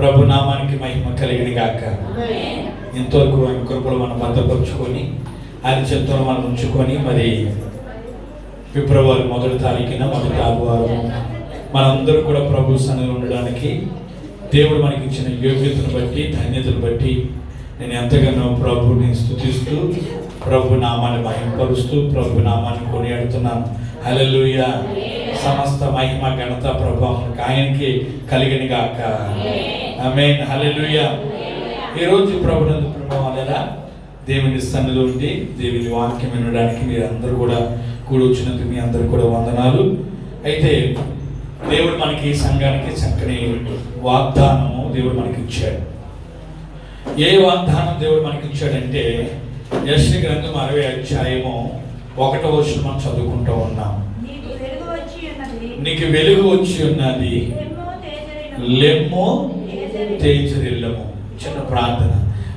ప్రభు నామానికి మహిమ కలిగిన గాక. ఇంతవరకు ఆయన కృపలు మనం భద్రపరుచుకొని ఆయన చిత్తంలో మనం ఉంచుకొని మరి ఫిబ్రవరి 1వ తారీఖున మొదటి ఆదివారం మనందరూ కూడా ప్రభు సన్నిధిలో ఉండడానికి దేవుడు మనకి ఇచ్చిన యోగ్యతను బట్టి ధన్యతను బట్టి నేను ఎంతగానో ప్రభుని స్తుతిస్తూ ప్రభు నామాన్ని మహిమపరుస్తూ ప్రభు నామాన్ని కొనియాడుతున్నాను. హల్లెలూయా. సమస్త మహిమ ఘనత ప్రభావం ఆయనకి కలిగిన గాక. ఆమేన్. హల్లెలూయా. ఈరోజు ప్రభునందు ప్రేమ దేవుని సన్నిధిలో ఉండి దేవుని వాక్యం వినడానికి మీరు అందరూ కూడా కూడి వచ్చినందుకు మీ అందరూ కూడా వందనాలు. అయితే దేవుడు మనకి సంఘానికి చక్కని వాగ్దానము దేవుడు మనకి ఇచ్చాడు. ఏ వాగ్దానం దేవుడు మనకి ఇచ్చాడంటే యెషయా గ్రంథం 60వ అధ్యాయము 1వ వచనం మనం చదువుకుంటూ ఉన్నాం. నీకు వెలుగు వచ్చి ఉన్నది, లెమ్ము తేజరిల్లము. చిన్న ప్రార్థన.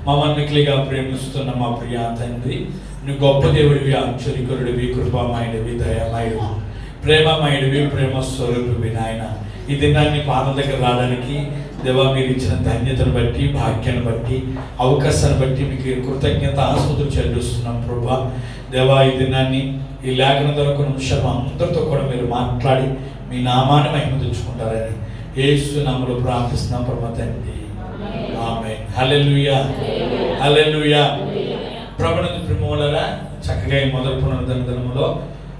మమ్మల్ని మిక్కిలిగా ప్రేమిస్తున్న మా ప్రియ తండ్రి, నువ్వు గొప్ప దేవుడివి, ఆశ్చర్యకరుడివి, కృపామయుడివి, దయామయుడివి, ప్రేమమయుడివి, ప్రేమ స్వరూపివి నాయన. ఈ దినాన్ని పాదం దగ్గర రావడానికి దేవా మీరు ఇచ్చిన ధన్యతను బట్టి, భాగ్యాన్ని బట్టి, అవకాశాన్ని బట్టి మీకు కృతజ్ఞత ఆస్పత్రులు చెల్లిస్తున్నాం ప్రభా. దేవా ఈ దినాన్ని ఈ లేఖన ద్వారా కొన్ని నిమిషాలు అందరితో కూడా మీరు మాట్లాడి మీ నామాన్ని మహిమ తెచ్చుకుంటారని యేసు నామములో ప్రార్థిస్తున్నాం ప్రభా తండ్రి. ఆమేన్. హల్లెలూయా. హల్లెలూయా. ప్రభునందు ప్రేమలారా, చక్కగా ఈ మొదటి పునరుద్ధరణలో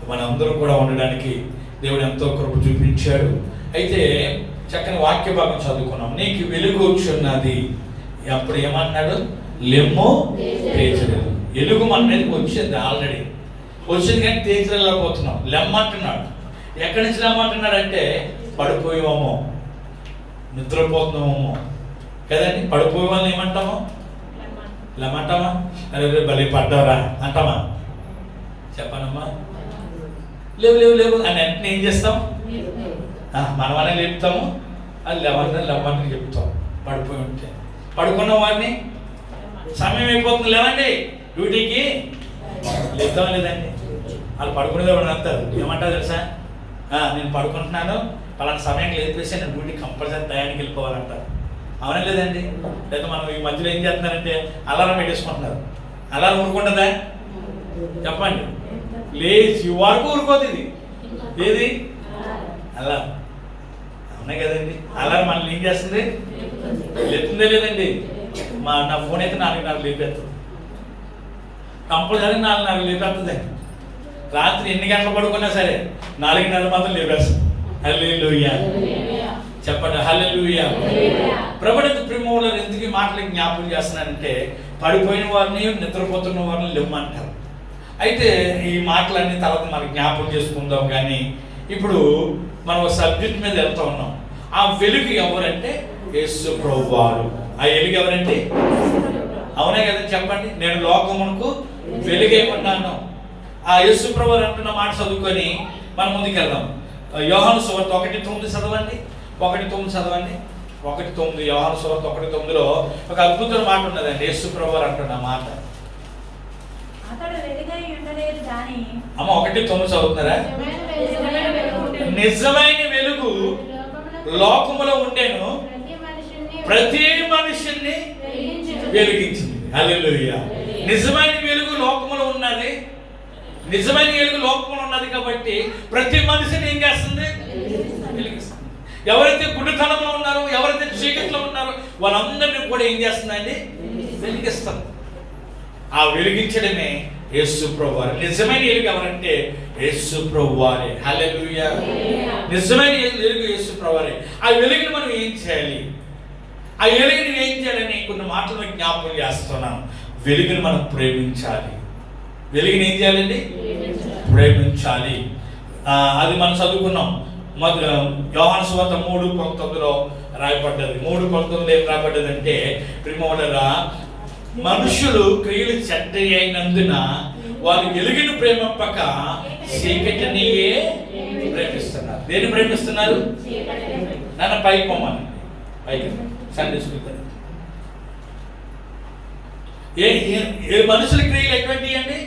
మనందరం కూడా ఉండడానికి దేవుడు ఎంతో కృప చూపించాడు. అయితే చక్కని వాక్య భాగం చదువుకున్నాం. నీకు వెలుగు వచ్చి ఉన్నది. అప్పుడు ఏమన్నాడు? లెమ్ము తేజరిల్లు. వెలుగు మన మీదకి వచ్చింది, ఆల్రెడీ వచ్చింది, కానీ తేజరిల్లకపోతున్నాం. లెమ్మంటున్నాడు. ఎక్కడి నుంచి లెమ్మంటున్నాడు అంటే పడిపోయామో, నిద్రపోతున్నామో కదండి. పడిపోయే వాళ్ళని ఏమంటాము? లెమ్మంటామా? అరే భలే పడ్డారా అంటామా? చెప్పనమ్మా. లేవు లేవు లేవు అని వెంటనే ఏం చేస్తాం? మనమనే లేపుతాము. అది లెమ్మంటే చెప్తాం. పడిపోయి ఉంటే పడుకున్న వాడిని సమయం అయిపోతుంది, లేవండి డ్యూటీకి, లేపుతాం లేదండి. వాళ్ళు పడుకునేది ఎవరు అంటారు, ఏమంటారు తెలుసా? నేను పడుకుంటున్నాను, పలానా సమయానికి లేపేసి నేను డ్యూటీ కంపల్సరీ టయానికి వెళ్ళిపోవాలంటారు. అవునా లేదండి? లేదా మనం ఈ మధ్యలో ఏం చేస్తున్నారంటే అలారం పెట్టేసుకుంటున్నారు. అలారం ఊరుకుంటుందా? చెప్పండి. లేచి వరకు ఊరుకోదు ఇది. ఏది? అలా అవునా కదండి? అలారం మనల్ని ఏం చేస్తుంది? లేపుతుందే లేదండి? నా ఫోన్ అయితే 4:30 లేపేస్తుంది, కంపల్సరీ 4:30 లేపేస్తుంది. రాత్రి ఎన్ని గంటలు పడుకున్నా సరే 4:30 మాత్రం లేపేస్తుంది. హల్లెలూయా. చెప్పండి. హల్లెలూయా. ప్రభునందు ప్రేమలో ఎందుకు ఈ మాటలు జ్ఞాపకం చేస్తున్నానంటే పడిపోయిన వారిని, నిద్రపోతున్న వారిని లెమ్మంటారు. అయితే ఈ మాటలన్నీ తర్వాత మనకి జ్ఞాపకం చేసుకుందాం. కానీ ఇప్పుడు మనం సబ్జెక్ట్ మీద వెళ్తూ ఉన్నాం. ఆ వెలుగు ఎవరంటే యేసు ప్రభువారు. ఆ వెలుగు ఎవరండి? అవునే కదా? చెప్పండి. నేను లోకమునకు వెలుగైమన్నాను. ఆ యేసు ప్రభువారు అంటున్న మాట చదువుకొని మనం ముందుకు వెళ్దాం. యోహాను సువార్త 1:9 చదవండి. 1:9 చదవండి. 1:9 యోహాను సువార్త 1:9లో ఒక అద్భుతమైన మాట ఉన్నదండి. యేసు ప్రభువారు అంటున్న మాట. అమ్మ 1:9 చదువుతున్నారా? నిజమైన వెలుగు లోకములో ఉండేను, ప్రతి మనుషుల్ని వెలిగించింది. హల్లెలూయా. నిజమైన వెలుగు లోకములో ఉన్నది. నిజమైన వెలుగు లోకములో ఉన్నది కాబట్టి ప్రతి మనిషిని ఏం చేస్తుంది? వెలిగిస్తుంది. ఎవరైతే గుడ్డితనంలో ఉన్నారో, ఎవరైతే చీకట్లో ఉన్నారో వాళ్ళందరినీ కూడా ఏం చేస్తుందండి? వెలిగిస్తారు. ఆ వెలిగించడమే యేసు ప్రభువారు. నిజమైన వెలుగు ఎవరంటే యేసు ప్రభువారే. హల్లెలూయా. నిజమైన వెలుగు యేసు ప్రభువారే. ఆ వెలుగుని మనం ఏం చేయాలి? ఆ వెలుగుని ఏం చేయాలని కొన్ని మాటలు జ్ఞాపకం చేస్తున్నాను. వెలుగుని మనం ప్రేమించాలి. వెలుగుని ఏం చేయాలండి? ప్రేమించాలి. అది మనం చదువుకున్నాం. యోహాను సువార్త 3:19లో రాయబడ్డది. 3:19 ఏం రాయబడ్డది అంటే ప్రేమోడరా, మనుషులు క్రియలు చెడ్డ అయినందున వారు వెలుగును ప్రేమింపక చీకటినియే ప్రేమిస్తున్నారు. దేన్ని ప్రేమిస్తున్నారు? నన్ను పైకి పొమ్మని, పైకి సండే స్కూల్. ఏ మనుషుల క్రియలు ఎటువంటివి అండి?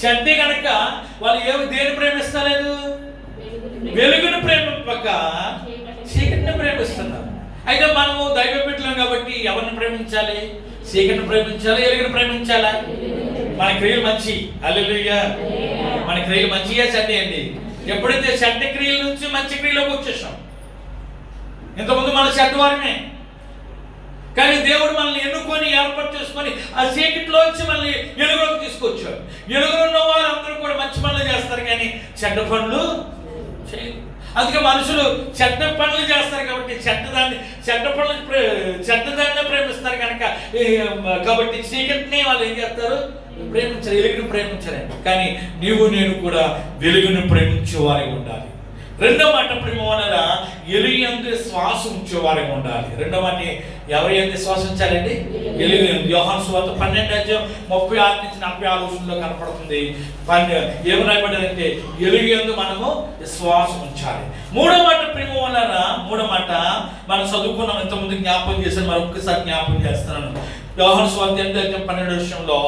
చెడ్డ కనుక వాళ్ళు దేన్ని ప్రేమిస్తలేదు? వెలుగును ప్రేమింపక చీకటిని ప్రేమిస్తున్నారు. అయితే మనము దైవ బిడ్డలుగా ఎవరిని ప్రేమించాలి? చీకటిని ప్రేమించాలి, వెలుగుని ప్రేమించాలా? మన క్రియలు మంచి, హల్లెలూయా, మన క్రియలు మంచిగా చెడ్డ అండి. ఎప్పుడైతే చెడ్డ క్రియల నుంచి మంచి క్రియలోకి వచ్చేసాం, ఇంతకుముందు మన చెడ్డవారమే, కానీ దేవుడు మనల్ని ఎన్నుకొని ఏర్పాటు చేసుకొని ఆ చీకటిలోంచి మనల్ని వెలుగులోకి తీసుకొచ్చాడు. వెలుగులో ఉన్న వారు అందరూ కూడా మంచి పనులు చేస్తారు, కానీ చెడ్డ పనులు చేయరు. అందుకే మనుషులు చెడ్డ పనులు చేస్తారు కాబట్టి చెడ్డదాన్ని ప్రేమిస్తారు కనుక, కాబట్టి చీకటిని వాళ్ళు ఏం చేస్తారు? ప్రేమించారు, వెలుగుని ప్రేమించారండి. కానీ నీవు నేను కూడా వెలుగుని ప్రేమించే వారికి ఉండాలి. రెండో మాట, ప్రేమ వలన వెలుగు యందు శ్వాస ఉంచేవారికి ఉండాలి. రెండో మాట, ఎవరి యందు శ్వాస ఉంచాలండి? వెలుగు యందు. యోహాను సువార్త 12:36-46 కనపడుతుంది. ఏమి రాయబడ్డదంటే వెలుగు యందు మనము శ్వాసం ఉంచాలి. మూడో మాట, ప్రేమ వలన మూడో మాట మనం చదువుకున్నాం, ఇంతకుముందు జ్ఞాపకం చేశాను, మరొకసారి జ్ఞాపకం చేస్తున్నాను. యోహాను సువార్త 8:12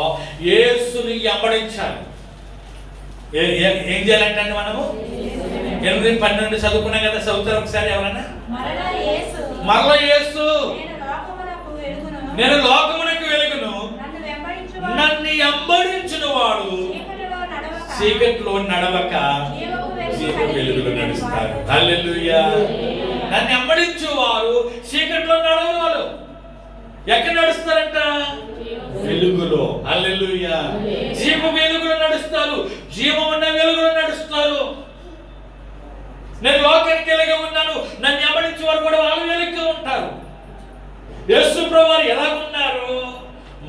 యేసుని వెంబడించాలి. ఏం చేయాలంటే మనము 8:12 చదువుకున్నాం కదా, చదువుతారు ఒకసారి ఎవరన్నా? మరలా యేసు నేను లోకమునకు వెలుగును, నన్ను వెంబడించిన వాడు చీకటిలో నడవక జీవ వెలుగులో నడుస్తారు. హల్లెలూయా. నన్ను వెంబడించే వారు చీకటిలో నడవరు. ఎక్కడ నడుస్తారంట? వెలుగులో. హల్లెలూయా. జీవ వెలుగులో నడుస్తారు, జీవం ఉన్న వెలుగులో నడుస్తారు. నేను లోకానికి వెలుగుగా ఉన్నాను, నన్ను వెంబడించే వారు కూడా వాళ్ళు వెలుగుగా ఉంటారు. యేసు ప్రభువారు ఎలాగున్నారు,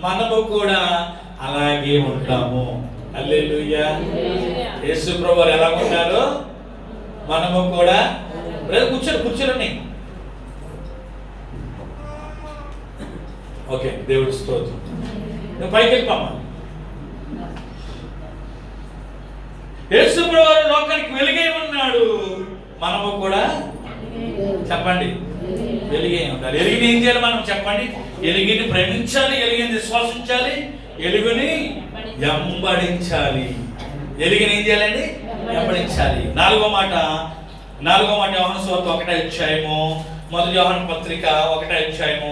మనము కూడా అలాగే ఉంటాము. హల్లెలూయా. యేసు ప్రభువారు ఎలాగున్నారు, మనము కూడా. కూర్చోండి. ఓకే, దేవుడి స్తోత్రం. నువ్వు పైకి వెళ్ళిపోమ్మా. యేసు ప్రభువారు లోకానికి వెలుగై ఉన్నాడు, మనము కూడా చెప్పండి వెలుగే ఉండాలి. వెలుగుని ఏం చేయాలి మనం? చెప్పండి. వెలుగుని ప్రేమించాలి, వెలుగుని విశ్వాసించాలి, వెలుగుని వెంబడించాలి. వెలుగుని ఏం చేయాలండి? వెంబడించాలి. నాలుగో మాట యోహాను సువార్త 1:1, మొదటి యోహాను పత్రిక 1:2,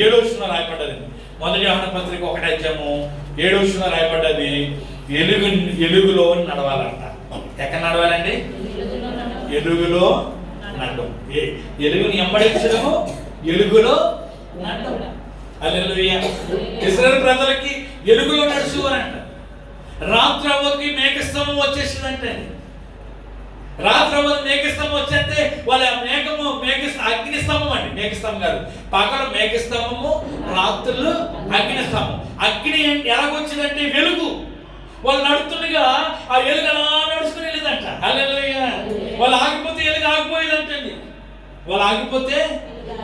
7 రాయబడ్డది. మొదటి యోహాను పత్రిక 1:7 రాయబడ్డది. ఎలుగులో నడవాలంట. ఎక్కడ నడవాలండి? ఎలుగులో నడడం. ఎలుగుని వెంబడించడము, ఎలుగులో నడడం. హల్లెలూయా. ఇశ్రాయేలు ప్రజలకి ఎలుగులో నడుచుకోరంట. రాత్రి అవ్వకి మేఘస్తంభం వచ్చేసిందంటే, రాత్రి అవ్వకి మేఘస్తంభం వచ్చేస్తే వాళ్ళ అగ్నిస్తంభం అండి. మేఘస్తంభం కాదు, పగలు మేఘస్తంభము, రాత్రులు అగ్నిస్తంభం. అగ్ని ఎలాగొచ్చిందంటే వెలుగు. వాళ్ళు నడుతుండగా ఆ వెలుగు అలా నడుచుకుని వెళ్ళేదంట. హల్లెలూయా. వాళ్ళు ఆగిపోతే వెలుగు ఆగిపోయేదంటండి. వాళ్ళు ఆగిపోతే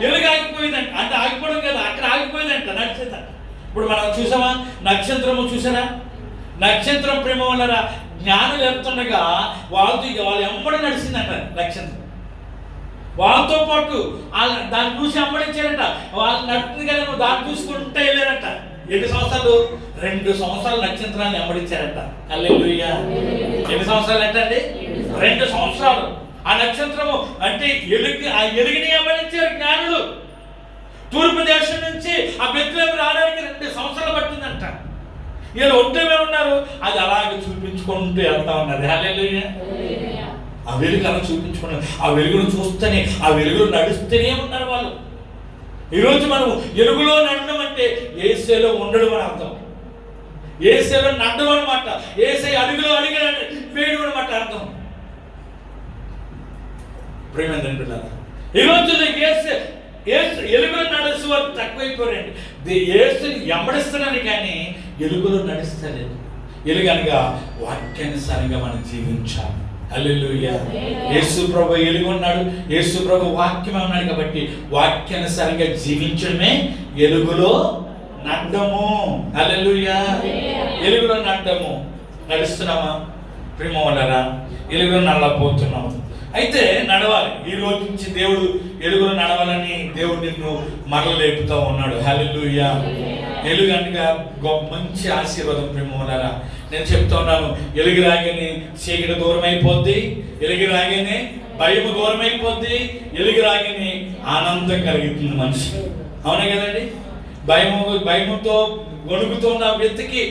వెలుగు ఆగిపోయేదంట. అంటే ఆగిపోవడం కదా, అక్కడ ఆగిపోయేదంట, నడిచేదంట. ఇప్పుడు మనం చూసామా నక్షత్రము? చూసారా? నక్షత్రం ప్రేమ వల్ల జ్ఞానం వెళ్తుండగా వాళ్ళు వెంబడి నడిచిందంట నక్షత్రం. వాళ్ళతో పాటు దాన్ని చూసి వెంబడించారంట. వాళ్ళు నడుతుంది కదా, దాన్ని చూసుకుంటే వెళ్ళారంట. 2 సంవత్సరాలు 2 సంవత్సరాలు నక్షత్రాన్ని వెంబడించారంట. హల్లెలూయా. ఎన్ని సంవత్సరాలు అంటే 2 సంవత్సరాలు. ఆ నక్షత్రము అంటే ఆ ఎలుగుని వెంబడించారు జ్ఞానులు. తూర్పు దేశం నుంచి ఆ బెత్లెహేము రావడానికి 2 సంవత్సరాలు పట్టిందంట. వీళ్ళు ఒంటరిగా ఉన్నారు, అది అలాగే చూపించుకుంటూ వెళ్తా ఉన్నారు. హల్లెలూయా. ఆ వెలుగు అలా చూపించుకున్నారు. ఆ వెలుగును చూస్తేనే, ఆ వెలుగులో నడుస్తూనే ఉన్నారు వాళ్ళు. ఈరోజు మనం వెలుగులో నడడం అంటే యేసులో ఉండడం అని అర్థం. యేసులో నడడం అన్నమాట. యేసే అడుగులో అడిగాడు వేయడం అన్నమాట అర్థం. ప్రేమేంద్ర పిల్లలు, ఈ రోజుల్లో ఎలుగులో నడుస్తూ వారు తక్కువైపోయారండి. యేసుని వెంబడిస్తున్నాను కానీ ఎలుగులో నడుస్తలేదు. ఎలుగనగా వాక్యానుసారంగా మనం జీవించాలి. హల్లెలూయా. యేసు ప్రభు ఎలుగు ఉన్నాడు, యేసు ప్రభు వాక్యం ఉన్నాడు కాబట్టి వాక్యానుసారంగా జీవించడమే ఎలుగులో నడము. హల్లెలూయా. ఎలుగులో నడము. నడుస్తున్నామా ప్రేమవలరా? ఎలుగులో నడవబోతున్నాము. అయితే నడవాలి. ఈ రోజు నుంచి దేవుడు ఎలుగులో నడవాలని దేవుడు నిన్ను మరలేపుతా ఉన్నాడు. హల్లెలూయా. ఎలుగు అనగా మంచి ఆశీర్వాదం ప్రేమవలరా. నేను చెప్తా ఉన్నాను, ఎలుగు రాగానే చీకటి దూరం అయిపోద్ది, ఎలుగు రాగానే భయము దూరం అయిపోద్ది, ఎలుగు రాగానే ఆనందం కలుగుతుంది మనిషి. అవునా కదండి? భయముతో గొడుగుతో ఉన్న వ్యక్తికి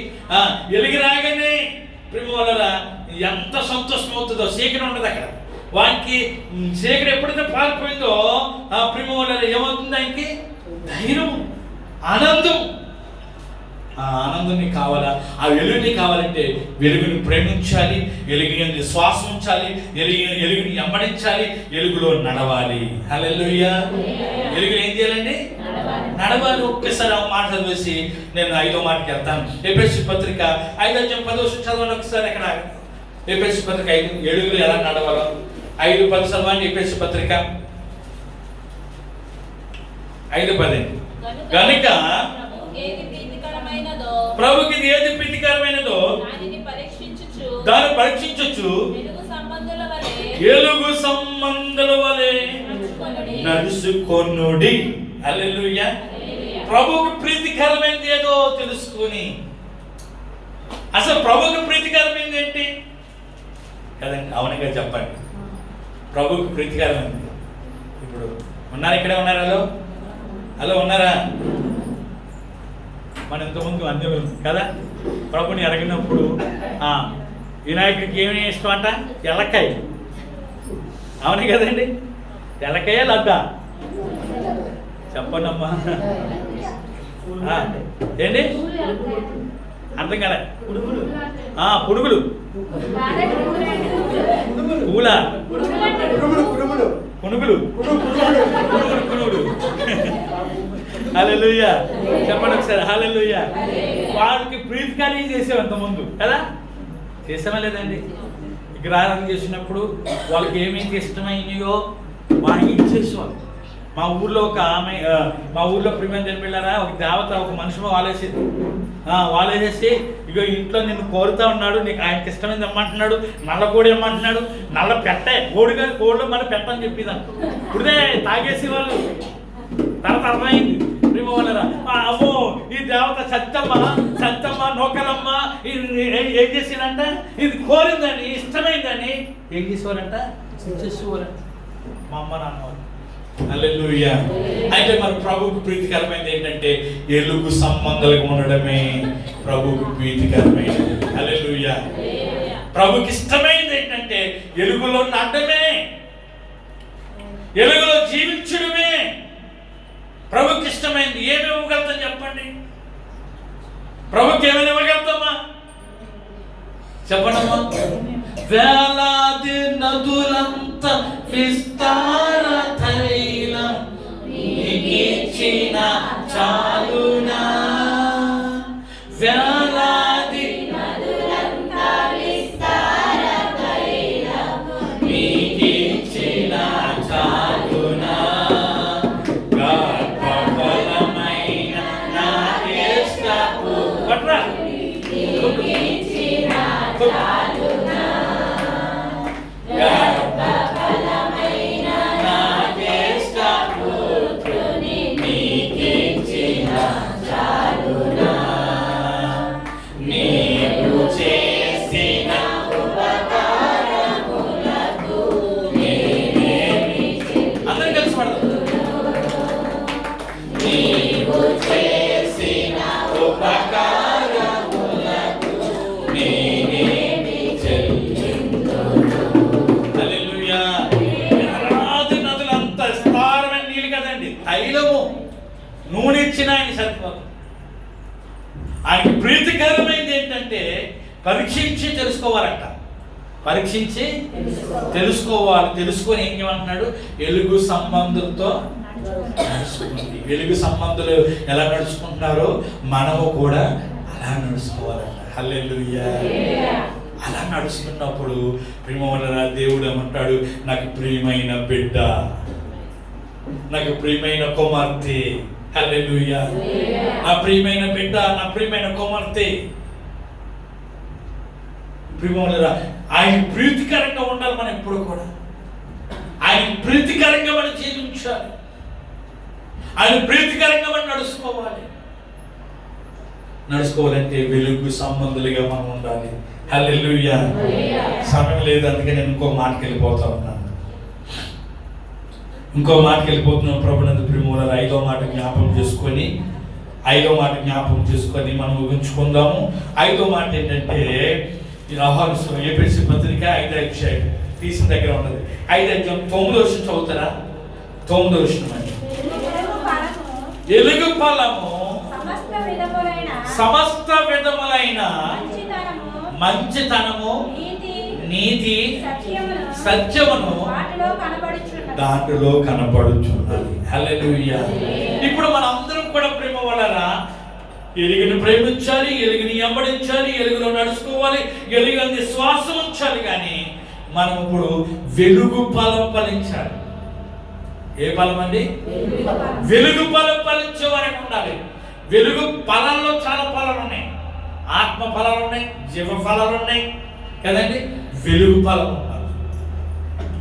వెలిగి రాగానే ప్రేమ వల్ల ఎంత సంతోషం అవుతుందో. చీకటి ఉండదు అక్కడ. వానికి చీకటి ఎప్పుడైతే పారిపోయిందో ప్రేమ వల్ల ఏమవుతుంది? ఆయనకి ధైర్యం, ఆనందం. ఆ ఆనందం నీకు కావాలా? ఆ వెలుగు నీకు కావాలంటే వెలుగుని ప్రేమించాలి, వెలుగుని శ్వాస ఉంచాలి, వెలుగుని వెంబడించాలి, వెలుగులో నడవాలి. హల్లెలూయా. వెలుగులో ఏం చేయాలండి? నడవాలి. ఒక్కసారి ఆ మాట చదివేసి నేను 5వ మాటకి వెళ్తాను. ఎఫెసీ పత్రిక 5:10 చదవండి ఒకసారి. ఎక్కడ ఎఫెసీ పత్రిక 5 వెలుగులో ఎలా నడవాలో 5:10 చదవండి. ఎఫెసీ పత్రిక 5:10. కనుక ప్రభుకి ఏది ప్రీతికరమైనదో దాన్ని పరీక్షించొచ్చు, ఎలుగు సంబంధుల వలె నడుచుకొనుడి. హల్లెలూయా. ప్రభుకి ప్రీతికరమైనది ఏదో తెలుసుకుని. అసలు ప్రభుకి ప్రీతికరమైనది ఏంటి కదండి? అవునగా చెప్పండి. ప్రభుకి ప్రీతికరమైనది ఇప్పుడు ఉన్నారు, ఇక్కడే ఉన్నారు. హలో హలో ఉన్నారా? మన ఇంతకుముందు అందరూ కదా ప్రభుని ఎరగినప్పుడు వినాయకుడికి ఏమి ఇష్టం అంట? ఎల్లకాయ. అవును కదండి? ఎల్లకాయ లడ్డా? చెప్పండమ్మా. ఏంటి అర్థం కదా? పురుగులు పూలా పునుగులు పునుగులు. హల్లెలూయా. చెప్పండి ఒకసారి. హల్లెలూయా. వాళ్ళకి ప్రీతికార్యం చేసాం అంతకుముందు కదా? చేసామా లేదండి? విగ్రహారాధన చేసినప్పుడు వాళ్ళకి ఏమేమి ఇష్టమైనయో వాడికి ఇచ్చేసేవాళ్ళు. మా ఊర్లో ఒక ఆమె, మా ఊర్లో ప్రియమైన జన్మిళ్ళారా, ఒక దేవత ఒక మనిషి వాలేసేది. వాలేసేసి ఇగో ఇంట్లో నిన్ను కోరుతా ఉన్నాడు, నీకు ఆయనకి ఇష్టమైంది ఇమ్మంటున్నాడు, నల్ల కోడి ఇమ్మంటున్నాడు, నల్ల పెట్టే కోడిలో మన పెట్టని చెప్పేదాన్ని. ఇప్పుడే తాగేసి వాళ్ళు. తర్వాత అర్థమైంది ప్రేమ వాళ్ళరా, అమ్మో ఈ దేవత సత్యమ్మ నౌకరమ్మ ఏం చేసిందంట? ఇది కోరిందని, ఇష్టమైందని ఏం చేసేవారంట? చేసేవారంట మా అమ్మ నాన్నవారు. హల్లెలూయా. అయితే మరి ప్రభుకు ప్రీతికరమైనది ఏంటంటే ఎలుగు సంబంధాలుగా ఉండడమే ప్రభుకు ప్రీతికరమైనది. హల్లెలూయా. ప్రభుకి ఇష్టమైనది ఏంటంటే ఎలుగులో నడమే, ఎలుగులో జీవించడమే ప్రభుకి ఇష్టమైంది. ఏమి ఇవ్వగలుగుతాం చెప్పండి? ప్రభుకి ఏమైనా ఇవ్వగలుగుతామా? చెప్పండమ్మా. వేలాది నదులంత విస్తార తైలం నీకిచ్చిన చాలునా. వేలాది నదులంత విస్తార తైలం నీకిచ్చిన చాలునా. గర్భఫలమైన నా ఇష్టపు పట్రా నీకిచ్చిన చాలునా. గర్భఫలమైన నా ఇష్టపుత్రుని నీకిచ్చిన చాలునా. నీవు చేసిన ఉపకారములకు నేనేమి అందరం కలిసి పడదాం. నీవు చేసిన ఉపకారములకు నేనేమి చెల్లింతును. హల్లెలూయా. వేలాది నదులంత విస్తారమైన నీళ్ళు కదండి, తైలము నూనె ఇచ్చిన ఆయన సరిపోదు. ఆయనకి ప్రీతికరమైనది ఏంటంటే పరీక్షించి తెలుసుకోవాలంట. పరీక్షించి తెలుసుకోవాలి. తెలుసుకొని ఏం చేయమంటున్నాడు? ఎలుగు సంబంధులతో నడుచుకోండి. వెలుగు సంబంధులు ఎలా నడుచుకుంటున్నారో మనము కూడా అలా నడుచుకోవాలంట. హల్లెలూయా. అలా నడుచుకున్నప్పుడు ప్రియమైన దేవుడు ఏమంటాడు? నాకు ప్రియమైన బిడ్డ, నాకు ప్రియమైన కుమార్తె. హల్లెలూయా. నా ప్రియమైన బిడ్డ, నా ప్రియమైన కుమార్తె. ప్రియమైన ఆయన ప్రీతికరంగా ఉండాలి. మనం ఎప్పుడు కూడా ఆయన ప్రీతికరంగా మనం జీవించాలి. ఆయన ప్రీతికరంగా మనం నడుచుకోవాలంటే వెలుగు సంబంధులుగా మనం ఉండాలి. హల్లెలూయా. సమయం లేదు, అందుకే నేను ఇంకో మాటకి వెళ్ళిపోతా ఉన్నాను. ఇంకో మాటకి వెళ్ళిపోతున్నాం. ప్రభునందు ప్రియములారా, ఐదో మాట జ్ఞాపకం చేసుకొని మనం ముగించుకుందాము. ఐదో మాట ఏంటంటే, ఎఫెసీ పత్రిక 5వ అధ్యాయం తీసిన దగ్గర ఉన్నది. 5వ అధ్యాయం 9వ వచనం చదువుతారా? 9వ వచనం అండి. ఎలుగు ఫలము సమస్త విధములైన మంచితనము, నీతి, సత్యమును దాంట్లో కనపడుచున్నది. హల్లెలూయా. ఇప్పుడు మనందరం కూడా ప్రేమ వలన ఎలుగుని ప్రేమించాలి, ఎలుగుని వెంబడించాలి, ఎలుగులో నడుచుకోవాలి, ఎలుగుని శ్వాసం ఉంచాలి. కానీ మనం ఇప్పుడు వెలుగు ఫలం ఫలించాలి. ఏ ఫలం అండి? వెలుగు ఫలం ఫలించే వారికి ఉండాలి. వెలుగు ఫలాల్లో చాలా ఫలాలు ఉన్నాయి. ఆత్మ ఫలాలు ఉన్నాయి, జీవ ఫలాలు ఉన్నాయి కదండి. వెలుగు ఫలం ఉండాలి.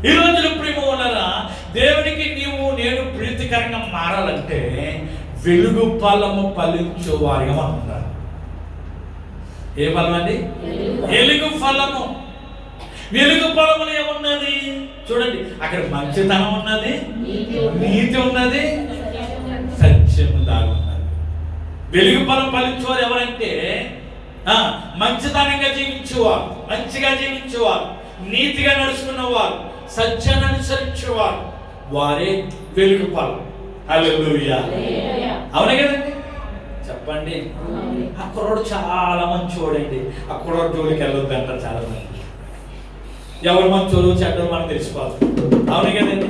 ఈ రోజున ప్రేమ వలన దేవునికి నేను ప్రీతికరంగా మారాలంటే వెలుగు ఫలము ఫలించే వారిగా మనం ఉండాలి. ఏ ఫలం అండి? వెలుగు ఫలము. వెలుగు ఫలములు ఏమున్నది చూడండి. అక్కడ మంచితనం ఉన్నది, నీతి ఉన్నది, సత్యము దాగి ఉన్నది. వెలుగు ఫలం ఫలించేవారు ఎవరంటే మంచితనంగా జీవించేవారు, మంచిగా జీవించేవారు, నీతిగా నడుచుకున్నవారు, సత్యాన్ని అనుసరించేవారు, వారే వెలుగు ఫలం. హల్లెలూయా. అవునే కదండి? చెప్పండి. ఆ కుర్రోడు చాలా మంచివాడండి. ఆ కుర్రోడు జోలికి వెళ్ళొద్దు అంటారు చాలా మంది. ఎవరు మంచోరు చెడ్డరు మనకు తెలిసిపోదు. అవునే కదండి?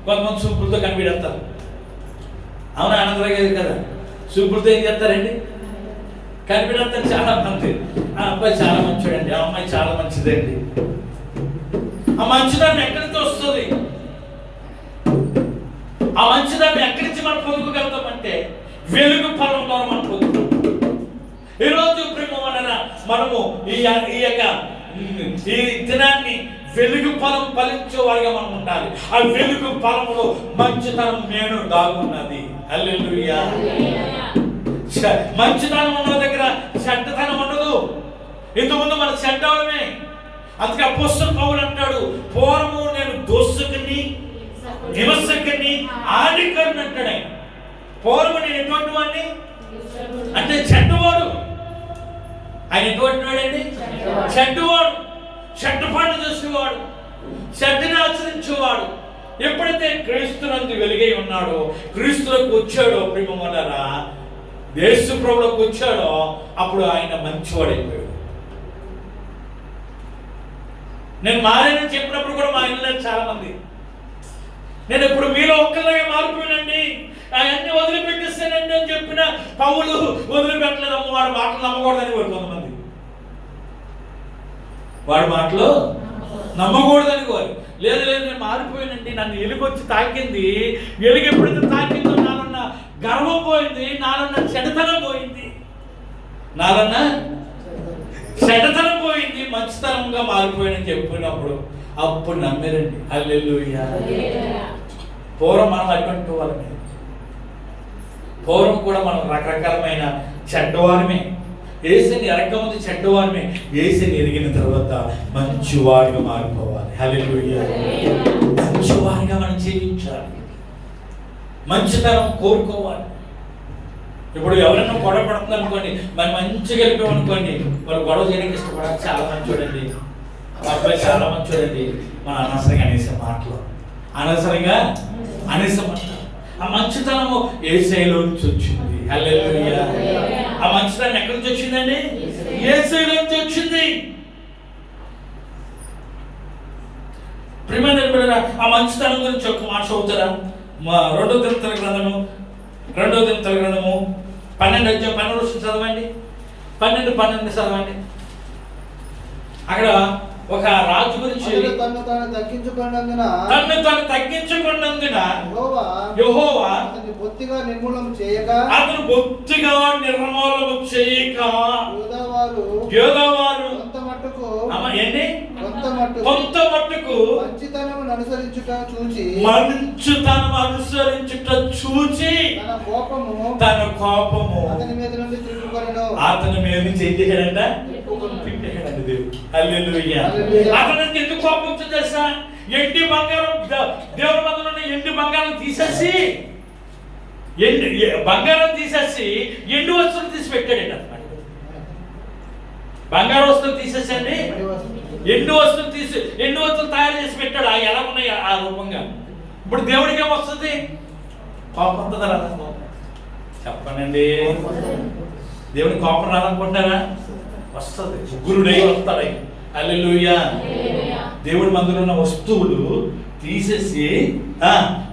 కొంతమంది చూపులతో కనిపెడతారు. అవునా? ఆనందరావు కదా, చూపులతో ఏం చేస్తారండి? కనిపెడతారు చాలా మంది. ఆ అబ్బాయి చాలా మంచివాడండి, ఆ అమ్మాయి చాలా మంచిదండి. ఆ మంచిదాన్ని ఎక్కడి నుంచి వస్తుంది? ఆ మంచిదాన్ని ఎక్కడి నుంచి మనం పొందుకోగలుగుతామంటే వెలుగు ఫలం ద్వారా మనం పొందుతాం. ఈరోజు ప్రేమ వలన మనము ఈ దినాన్ని వెలుగు ఫలం ఫలించే వారిగా మనం ఉండాలి. ఆ వెలుగు ఫలములో మంచితనం నేను దాగున్నది. హల్లెలూయా. మంచితనం ఉన్న దగ్గర చెడ్డతనం ఉండదు. ఇంతకుముందు మన చెడ్డవడమే. అందుకే అపోస్తలుడు పౌలు అంటాడు, పూర్వము నేను దోషకుని, విమర్శకుని, ఆదికరుని అంటాడు. పూర్వము నేను ఎటువంటి వాడిని అంటే చెడ్డవాడు. ఆయన ఎటువంటి వాడండి? చెడ్డవాడు, చెడ్డ పనులు చేసేవాడు, చెడ్డని ఆచరించేవాడు. ఎప్పుడైతే క్రీస్తునందు వెలుగై ఉన్నాడో, క్రీస్తులోకి వచ్చాడో, ప్రేమ వలన యేసు ప్రభువులోకి వచ్చాడో, అప్పుడు ఆయన మంచివాడైపోయాడు. నేను మారానని చెప్పినప్పుడు కూడా మా ఇళ్ళలో చాలా మంది, నేను ఇప్పుడు మీలో ఒక్కలాగే మారిపోయానండి, అవన్నీ వదిలిపెట్టేస్తానండి అని చెప్పిన పౌలు వదిలిపెట్టలేదు. వాడి మాటలు నమ్మకూడదని కోరు కొంతమంది. వాడి మాటలు నమ్మకూడదని కోరు. లేదు నేను మారిపోయానండి, నన్ను ఎలుగొచ్చి తాకింది, ఎలుగు ఎప్పుడైతే తాకిందో నాలున్న గర్వం పోయింది, నాలున్న చెడతనం పోయింది, నాలున్న చెడతనం పోయింది, మంచితనంగా మారిపోయానని చెప్పినప్పుడు అప్పుడు నమ్మారండి. హల్లెలూయా. పూర్వం మనం అటువంటి వాళ్ళమే. పూర్వం కూడా మనం రకరకాలమైన చెడ్డవారమే. యేసుని ఎరగముందు చెడ్డవారమే. యేసుని ఎరిగిన తర్వాత మంచివారిగా మారిపోవాలి. హల్లెలూయా. మంచివారిగా మనం జీవించాలి, మంచితనం కోరుకోవాలి. ఇప్పుడు ఎవరైనా గొడవ పడుతుంది అనుకోండి, మరి మంచిగా వెళ్ళిపోయామనుకోండి, వాళ్ళు గొడవ చేయడానికి ఇష్టపడాలి. చాలా మంచి చూడండి, అబ్బాయి చాలా మంచి చూడండి, మన అనవసరంగా అనేసే మాటలు, అనవసరంగా అనేసే మాటలు. ఆ మంచితనము యేసయ్యలో నుంచి వచ్చింది. హల్లెలూయా. ఆ మంచితనం ఎక్కడి నుంచి వచ్చిందండి? యేసయ్యలో నుంచి వచ్చింది. ప్రియమైన బిడ్డలారా, ఆ మంచితనం గురించి ఒక మాట చదువుతారా? 2వ దినవృత్తాల గ్రంథము 12 చదవండి. 12 చదవండి. అక్కడ ఒక రాజు గురించి తన్ను తాను తగ్గించుకున్నందున యెహోవా అతన్ని బొత్తిగా నిర్మూలన చేయక యోధావారు కొంత మట్టుకు మంచితనమును అనుసరించుట చూచి తన కోపము అతని మీద నుండి తిరుగుకొనెను. అతని మీద నుంచి ఏం చేశాడంట? దేవుడు. హల్లెలూయా. అతనికి ఎందుకు కోపం వచ్చింది తెలుసా? ఎండి బంగారం, దేవుని మందిలో ఉన్న ఎండి బంగారం తీసేసి బంగారం తీసేసి ఎండు వస్తువులు తీసి పెట్టాడండి అన్నమాట. బంగారు వస్తువులు తీసేసండి ఎండు వస్తువులు తయారు చేసి పెట్టాడు. ఆ ఎలా ఉన్నాయి ఆ రూపంగా. ఇప్పుడు దేవుడికి ఏమొస్తుంది? కోపం వస్తుందా రాదా? చెప్పనండి. దేవుని కోపం రాదనుకుంటారా? వస్తుంది. ఉగ్రుడై వస్తాడు. హల్లెలూయా. దేవుడి మందిలో ఉన్న వస్తువులు తీసేసి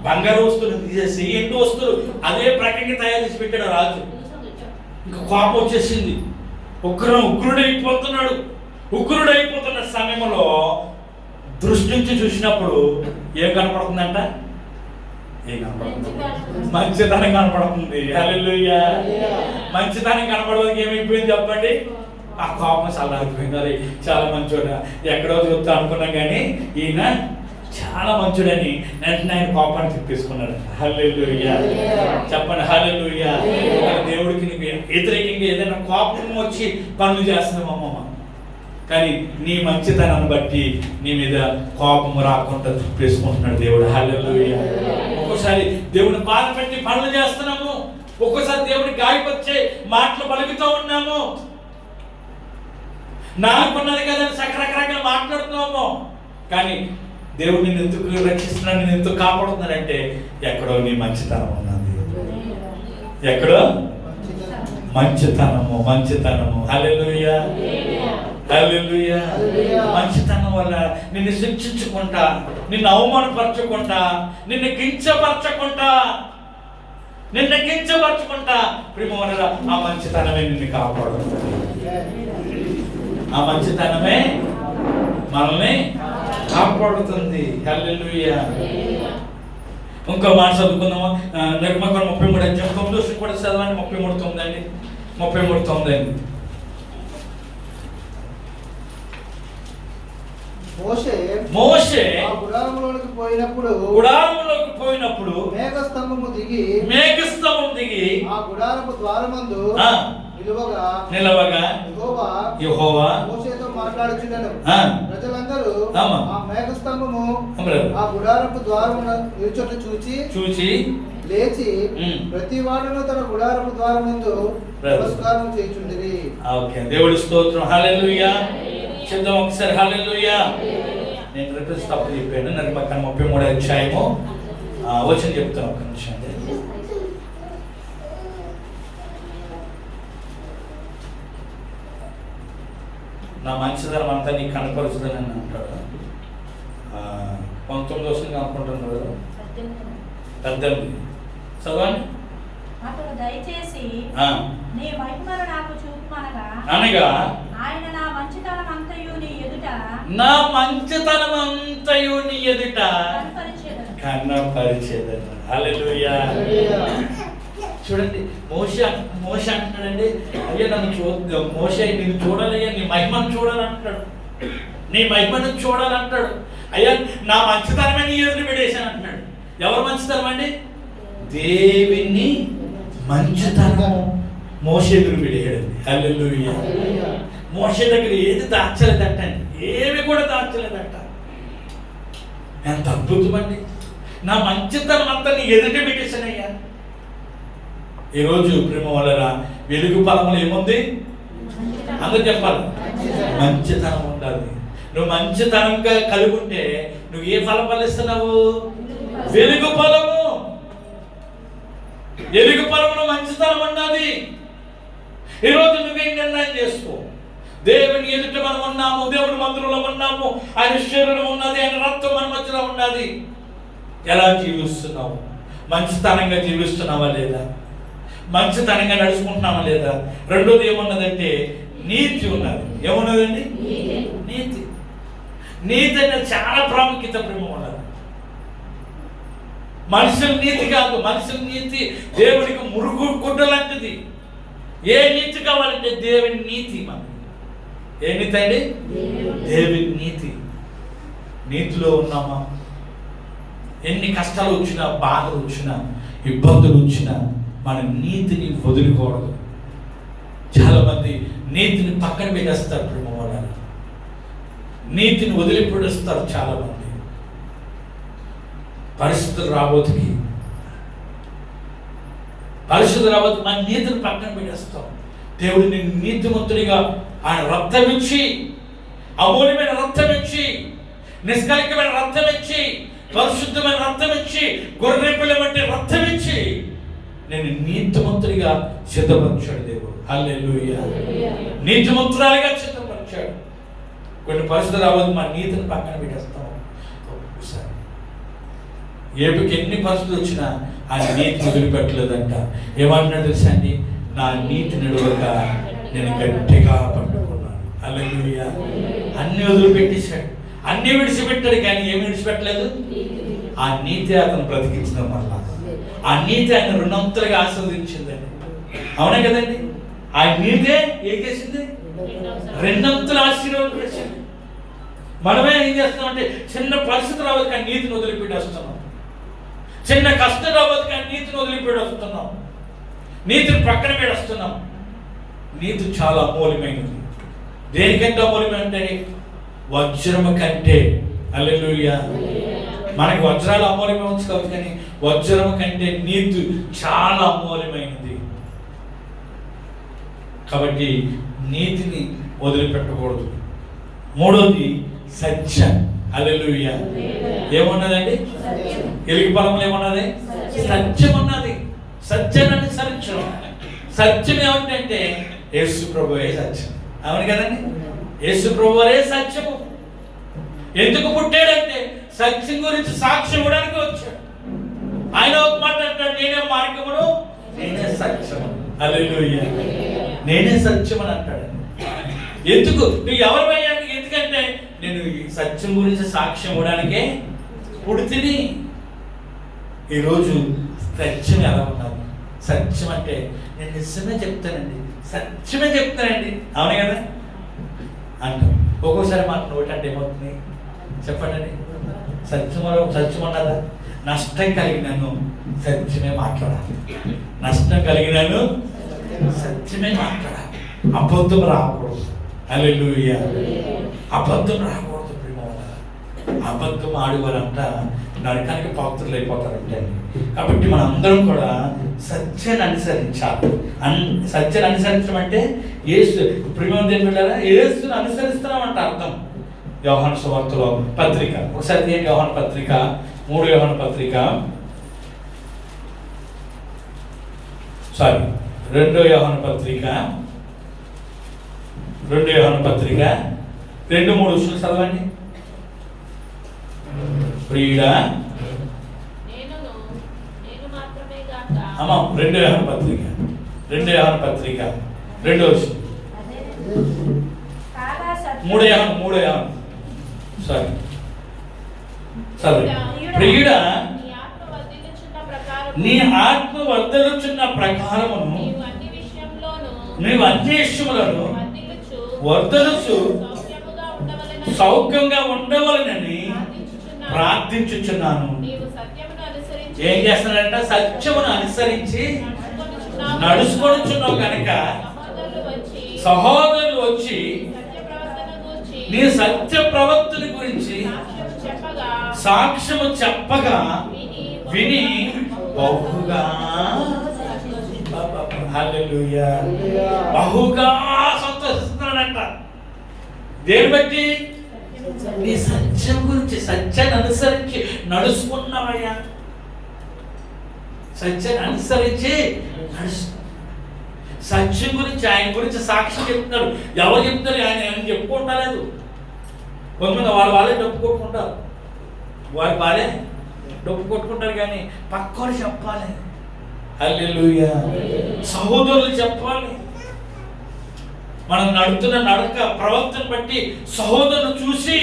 బంగారు వస్తువులు తీసేసి ఎండు వస్తువులు అదే ప్రకటన తయారు చేసి పెట్టాడు రాజు. ఇంకా కోపం వచ్చేసింది. ఉగ్రుడైపోతున్నాడు. ఉగ్రుడైపోతున్న సమయంలో దృష్టి నుంచి చూసినప్పుడు ఏం కనపడుతుందంట? ఏం కనపడుతుంది? మంచితనం కనపడుతుంది. హల్లెలూయా. మంచితనం కనపడడానికి ఏమైపోయింది చెప్పండి? ఆ కోపం చల్లారిపోయింది. చాలా మంచోడా, ఎక్కడో చూస్తా అనుకున్నాం కానీ ఈయన చాలా మంచోడని వెంటనే ఆయన కోపాన్ని తిప్పేసుకున్నాడు. హల్లెలూయా. చెప్పండి హల్లెలూయా. దేవుడికి నీకు వ్యతిరేకంగా ఏదైనా కోపం వచ్చి పనులు చేస్తున్నామమ్మ, కానీ నీ మంచితనాన్ని బట్టి నీ మీద కోపం రాకుండా తిప్పేసుకుంటున్నాడు దేవుడు. హల్లెలూయా. ఒక్కోసారి దేవుని బాధ పెట్టి పనులు చేస్తున్నాము. ఒక్కోసారి దేవుని గాయపరిచే మాటలు పలుకుతూ ఉన్నాము. నాకున్నది కదా రకరకాలుగా మాట్లాడుతున్నాము. కానీ దేవుడు నిన్ను ఎందుకు రక్షిస్తున్నాడు, నేను ఎందుకు కాపాడుతున్నాడంటే ఎక్కడో నీ మంచితనం ఉన్నది. ఎక్కడో మంచితనము. హల్లెలూయా. హల్లెలూయా. మంచితనం వల్ల నిన్ను శిక్షించుకుంటా, నిన్ను అవమానపరచకుండా, నిన్ను కించపరచకుండా ప్రియమైన ఆ మంచితనమే నిన్ను కాపాడుతుంది. ఆ మంచితనమే మనల్ని కాపాడుతుంది. హల్లెలూయా. ఇంకో మాట చదువుకుందామా? నిర్గమకాండం 33:9 కూడా చదవండి. 33:9 33:9. మోషే గుడారములోకి పోయినప్పుడు మేఘస్తంభము దిగి ఆ గుడారపు ద్వారమందు నిలవగా యెహోవా మోషేతో మాట్లాడుచుండెను. ప్రజలందరూ ఆ మేఘస్తంభము ఆ గుడారపు ద్వారమున నిలుచుట చూచి లేచి ప్రతి వాడును తన గుడారపు ద్వారమందు నమస్కారం చేయుచుండిరి. ఓకే, దేవుడి స్తోత్రం. హల్లెలూయా. చెప్దాం ఒకసారి హల్లెలూయా. నేను రిపీట్ తప్పు చెప్పాను. నాకు పక్కన 33వ అధ్యాయము వచనం చెప్తాను. ఒక నిమిషం. నా మంచిదనం అంతా నీకు కనపరుచుదని అని అంటాడు. 19వ వచనం అనుకుంటున్నాడు. 18 చదవండి. దయచేసి నీ మహిమను నాకు చూపుమనగా అనగా ఆయన నా మంచితనమంతయు నీ ఎదుట కనపరిచెదను. హల్లెలూయా. చూడండి, మోషే అంటున్నాడండి, అయ్యా నన్ను మోషే నేను చూడాలయ్యా, నీ మహిమను చూడాలంటాడు. అయ్యా నా మంచితనమే నీ ఎదురు పెట్టేశాను అంటున్నాడు. ఎవరు మంచితనం అండి? దేవుని మంచితనం మోషే ఎదురు పెట్టేయడండి. హల్లెలూయా. మోషే దగ్గర ఏది దాచలేదట అండి, ఏమి కూడా దాచలేదట. ఎంత అద్భుతం అండి. నా మంచితనం అంతా నీ ఎదుట పెట్టేశానయ్యా. ఈరోజు ప్రేమ వలన వెలుగు ఫలములు ఏముంది? అందరూ చెప్పాలి, మంచితనం ఉండాలి. నువ్వు మంచితనంగా కలిగి ఉంటే నువ్వు ఏ ఫలం ఫలిస్తున్నావు? వెలుగు ఫలము. వెలుగు ఫలములో మంచితనం ఉన్నది. ఈరోజు నువ్వేం నిర్ణయం చేసుకో? దేవుని ఎదుట మనం ఉన్నాము, దేవుడి మందిరంలో ఉన్నాము, ఆయన శరీరం ఉన్నది, ఆయన రక్తం మన మధ్యలో ఉన్నది. ఎలా జీవిస్తున్నావు? మంచితనంగా జీవిస్తున్నావా లేదా? మంచితనంగా నడుచుకుంటున్నామా లేదా? రెండోది ఏమున్నదంటే నీతి ఉన్నది. ఏమున్నదండి? నీతి. నీతి అనేది చాలా ప్రాముఖ్యత ప్రేమ ఉన్నది. మనుషుల నీతి కాదు, మనుషుల నీతి దేవుడికి మురుగు గుడ్డ లాంటిది. ఏ నీతి కావాలంటే దేవుని నీతి. మన ఏ నీతి అండి? దేవుని నీతి. నీతిలో ఉన్నామా? ఎన్ని కష్టాలు వచ్చినా, బాధలు వచ్చినా, ఇబ్బందులు వచ్చినా మన నీతిని వదులుకోవడం. చాలా మంది నీతిని పక్కన పెట్టేస్తారు ప్రేమ వాళ్ళని, నీతిని వదిలిపెడేస్తారు చాలా మంది. పరిస్థితులు రాబోతుకి మన నీతిని పక్కన పెట్టేస్తాం. దేవుడు నిన్ను నీతిమంతుడిగా ఆయన రక్తం ఇచ్చి, అమూల్యమైన రక్తం ఇచ్చి, నిష్కలంకమైన రక్తం ఇచ్చి, పరిశుద్ధమైన రక్తం ఇచ్చి, గొర్రెపిల్ల వంటి రక్తం ఇచ్చి నేను నీతిమంతుడిగా సిద్ధపరిచాడు దేవుడు. హల్లెలూయా. నీతిమంతురాలిగా సిద్ధపరిచాడు. కొన్ని పరిస్థితులు రావద్దు, మన నీతిని పక్కన పెట్టేస్తాం. ఒకసారి ఏపుకి ఎన్ని పరిస్థితులు వచ్చినా ఆయన నీతిని వదిలిపెట్టలేదంట. ఏమంటున్నాడు తెలుసా అండి? నా నీతి నడువక నేను గట్టిగా పట్టుకున్నాను. హల్లెలూయా. అన్ని వదిలిపెట్టేశాడు, అన్ని విడిచిపెట్టాడు, కానీ ఏమి విడిచిపెట్టలేదు? ఆ నీతి అతను బ్రతికించడం వల్ల ఆ నీతి ఆయన రుణంతలుగా ఆస్వాదించిందండి. అవునే కదండి? ఆ నీతే ఏం చేసింది? రెండంతలు ఆశీర్వాదం చేసింది. మనమే ఏం చేస్తున్నామంటే చిన్న పరిస్థితి రావద్దు కానీ నీతిని వదిలిపెట్టి వస్తున్నాం, చిన్న కష్టం రావద్దు కానీ నీతిని వదిలిపెట్టి వస్తున్నాం, నీతిని ప్రక్కన పెడస్తున్నాం. నీతి చాలా అమూల్యమైనది. దేనికంటే అమూల్యమైనది? వజ్రము కంటే. హల్లెలూయా. మనకి వజ్రాలు అమూల్యమైన కాదు, కానీ వజ్రము కంటే నీతి చాలా అమూల్యమైనది. కాబట్టి నీతిని వదిలిపెట్టకూడదు. మూడోది సత్యం. హల్లెలూయా. ఏమన్నదండి? ఎలుగు పొలంలో ఏమన్నది? సత్యం ఉన్నది. సత్యాన్ని అనుసరించడం. సత్యం ఏమిటంటే యేసు ప్రభువే సత్యం. అవును కదండి? యేసు ప్రభువే సత్యము. ఎందుకు పుట్టాడంటే సత్యం గురించి సాక్ష్యం ఇవ్వడానికి వచ్చాడు. ఆయన ఒక మాట అంటాడు, నేనే మార్గమును, నేనే సత్యము. హల్లెలూయా. నేనే సత్యం అని అంటాడు. ఎందుకు? నువ్వు ఎవరివయ్యా? ఎందుకంటే నేను ఈ సత్యం గురించి సాక్ష్యం ఇవ్వడానికే పుడితిని. ఈరోజు సత్యం ఎలా ఉన్నది? సత్యం అంటే నేను నిజమే చెప్తానండి, సత్యమే చెప్తానండి. అవునే కదా అంటాం. ఒక్కోసారి మాకు నోటి అంటే ఏమవుతుంది చెప్పండి? సత్యం ఉన్నదా? నష్టం కలిగినాను సత్యమే మాట్లాడాలి. నష్టం కలిగినాను సత్యమే మాట్లాడాలి. అబద్ధం రాకూడదు. హల్లెలూయా. అబద్ధం రాకూడదు. అబద్ధం ఆడేవారంట నరకానికి పాత్రలు అయిపోతారంటే. కాబట్టి మన అందరం కూడా సత్యాన్ని అనుసరించాలి. సత్యాన్ని అనుసరించడం అంటే యేసు ప్రియమైన దేవులారా, యేసుని అనుసరిస్తున్నామంట అర్థం. యోహాను సువార్తలో పత్రిక ఒకసారి యోహాను పత్రిక 3 యోహాను పత్రిక 2 యోహాను పత్రిక 2-3 చదవండి. ప్రియుడా, అమ్మా 2 యోహాను పత్రిక 2 యోహాను పత్రిక 2వ 3 యోహాను ప్రియుడా, నీ ఆత్మ వర్ధలుచున్న ప్రకారమును నీవు అన్ని విషయములను వర్ధలుచు సౌఖ్యంగా ఉండవలనని ప్రార్థించుచున్నాను. ఏం చేస్తున్నాడంట? సత్యమును అనుసరించి నడుచుకొనుచున్నావు కనుక సహోదరులు వచ్చి నీ సత్య ప్రవర్తన గురించి సాక్ష్యము చెప్పగా విని బహుగా హల్లెలూయా బహుగా సంతోషిస్తున్నాడంట. దేని బట్టి? నీ సత్యం గురించి, సత్యాన్ని అనుసరించి నడుచుకున్నావయ్యా. సత్యాన్ని అనుసరించి సత్యం గురించి, ఆయన గురించి సాక్ష్యం చెప్తున్నారు. ఎవరు చెప్తారు? ఆయన చెప్పుకుంటలేదు. కొంతమంది వాళ్ళే డబ్బు కొట్టుకుంటారు, వాళ్ళే డబ్బు కొట్టుకుంటారు, కానీ పక్కవాళ్ళు చెప్పాలి. హల్లెలూయా. సహోదరులు చెప్పాలి. మనం నడుతున్న నడక ప్రవర్తన బట్టి సహోదరులు చూసి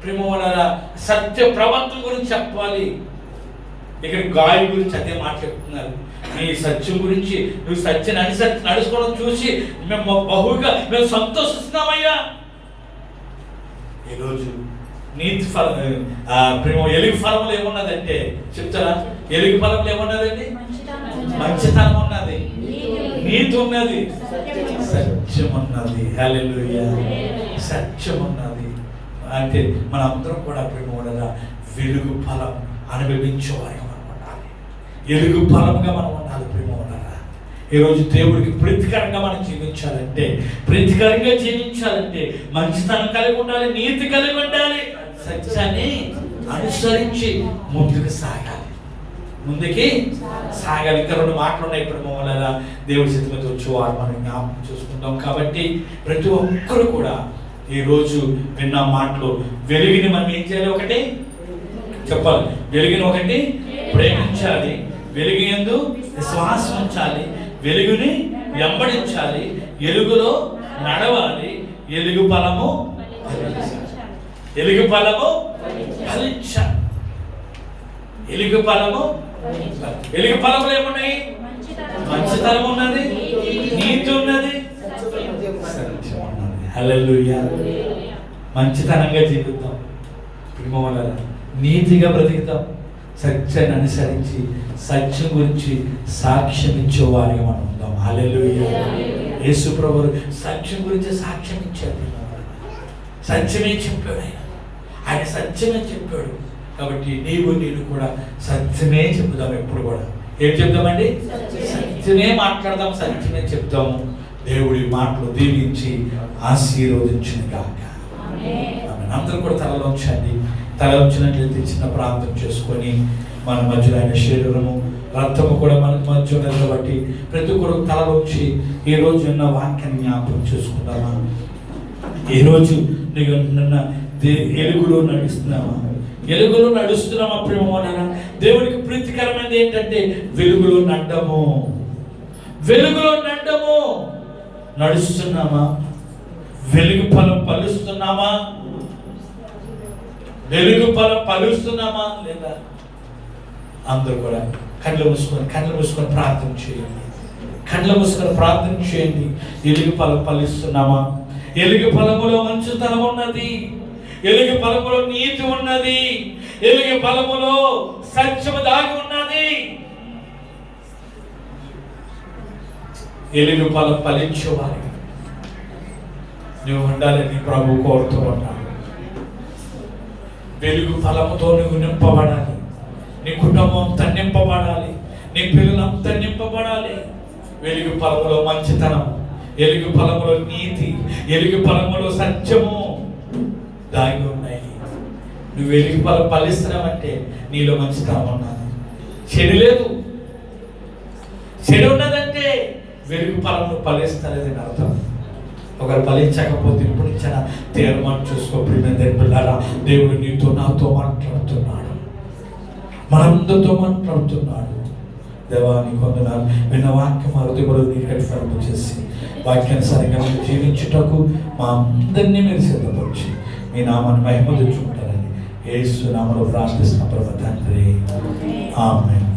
ప్రేమవలన సత్య ప్రవర్తన గురించి చెప్పాలి. ఇక్కడ గాలి గురించి అదే మాట చెప్తున్నారు. నీ సత్యం గురించి, నువ్వు సత్యాన్ని అనుసరించి నడుచుకోవడం చూసి మేము బహుగా మేము సంతోషిస్తున్నామయ్యా. ఈరోజు నీతి ఫలం ప్రేమ ఎలుగు ఫలంలో ఏమున్నదంటే చెప్తారా? ఎలుగు ఫలంలో ఏమున్నదండి? మంచితనం ఉన్నది, నీతి ఉన్నది, సత్యం ఉన్నది. హల్లెలూయా. సత్యం ఉన్నది. అంటే మన అందరం కూడా ప్రేమ వెలుగు ఫలం అనుభవించేవారిగా మనం ఉండాలి. ఎలుగు ఫలముగా మనం ఉండాలి. ప్రేమ ఉన్నారా? ఈరోజు దేవుడికి ప్రీతికరంగా మనం జీవించాలంటే, ప్రీతికరంగా జీవించాలంటే మంచితనం కలిగి ఉండాలి, నీతి కలిగి ఉండాలి, సత్యాన్ని అనుసరించి ముందుకు సాగాలి. ఇంకా 2 మాటలు ఉన్నాయి. ఇప్పుడు వల్ల దేవుడి చేతి మీద వచ్చి వారు మనం జ్ఞాపకం చూసుకుంటాం. కాబట్టి ప్రతి ఒక్కరు కూడా ఈరోజు విన్న మాటలు, వెలుగుని మనం ఏం చేయాలి? ఒకటి చెప్పాలి. వెలుగుని ఒకటి ప్రేమించాలి, వెలుగు యందు విశ్వాసం ఉంచాలి, వెలుగుని వెంబడించాలి, ఎలుగులో నడవాలి, ఎలుగు ఫలము ఫలించాలి. ఎలుగు ఫలము ఎలుగు ఫలములు ఏమున్నాయి? మంచితనం ఉన్నది, నీతి ఉన్నది, సత్యం ఉన్నది. హల్లెలూయా. మంచితనంగా జీవిద్దాం, నీతిగా బ్రతుకుతాం, సత్యాన్ని అనుసరించి సత్యం గురించి సాక్ష్యం ఇచ్చేవారిగా మనం ఉందాం. హల్లెలూయా. యేసు ప్రభువు సత్యం గురించి సాక్ష్యం ఇచ్చాడు. సత్యమే చెప్పాడు. ఆయన సత్యమే చెప్పాడు. కాబట్టి నేను కూడా సత్యమే చెప్తాం. ఎప్పుడు కూడా ఏం చెప్తామండి? సత్యమే మాట్లాడదాం, సత్యమే చెప్తాము. దేవుడి మాటలు దీవించి ఆశీర్వదించిన గాక. అందరూ కూడా తల ఉంచినట్లయితే చిన్న ప్రార్థన చేసుకొని మన మధ్యలో ఆయన శరీరము రక్తము కూడా మనకు మధ్య ఉన్నది కాబట్టి ప్రతి ఒక్కరు తలలోంచి ఈరోజు ఉన్న వాక్యాన్ని జ్ఞాపకం చేసుకుంటామా? ఈరోజు నీకు ఎలుగులో నడుస్తున్నామా? వెలుగులో నడుస్తున్నామా? ప్రేమనా, దేవుడికి ప్రీతికరమైనది ఏంటంటే వెలుగులో నడ్డము. వెలుగులో నడ్డము. నడుస్తున్నామా? వెలుగు ఫలం పలుస్తున్నామా? వెలుగు ఫలం పలుస్తున్నామా లేదా? అందరూ కూడా కళ్ళు మూసుకొని ప్రార్థన చేయండి. కళ్ళు మూసుకొని ప్రార్థన చేయండి. వెలుగు ఫలం ఫలిస్తున్నామా? వెలుగు ఫలములో మంచితనం ఉన్నది, వెలుగు ఫలములో నీతి ఉన్నది, వెలుగు ఫలములో సత్యము దాగి ఉన్నది. వెలుగు ఫలం ఫలించేవారు నువ్వు ఉండాలని ప్రభు కోరుతూ ఉన్నాడు. వెలుగు ఫలముతో నువ్వు నింపబడాలి. నీ కుటుంబం అంతా నింపబడాలి, నీ పిల్లలంతా నింపబడాలి. వెలుగు ఫలములో మంచితనం, వెలుగు ఫలములో నీతి, వెలుగు ఫలములో సత్యము దాగి ఉన్నాయి. నువ్వు వెలుగు ఫలం ఫలిస్తున్నావంటే నీలో మంచితనం ఉన్నది. చెడు లేదు. చెడు ఉన్నదంటే వెలుగు ఫలమును ఫలిస్తలేదని అర్థం. ఒకరు ఫలించకపోతే ఇప్పుడు ఇచ్చిన తీర్మానం చూసుకో. పిల్లలారా, దేవుడు నీతో నాతో మాట్లాడుతున్నాడు, మనందరితో మాట్లాడుతున్నాడు. దేవాన్ని కొందనాలు విన్న వాక్యం అరుది కూడా నీకు చేసి వాక్యానుసారంగా జీవించుటకు మా అందరినీ మీరు సిద్ధపరిచి మీ నామాన్ని మహిమ తెచ్చుకుంటారని యేసు నామములో ప్రార్థిస్తున్న ప్రభు తండ్రి. ఆమేన్.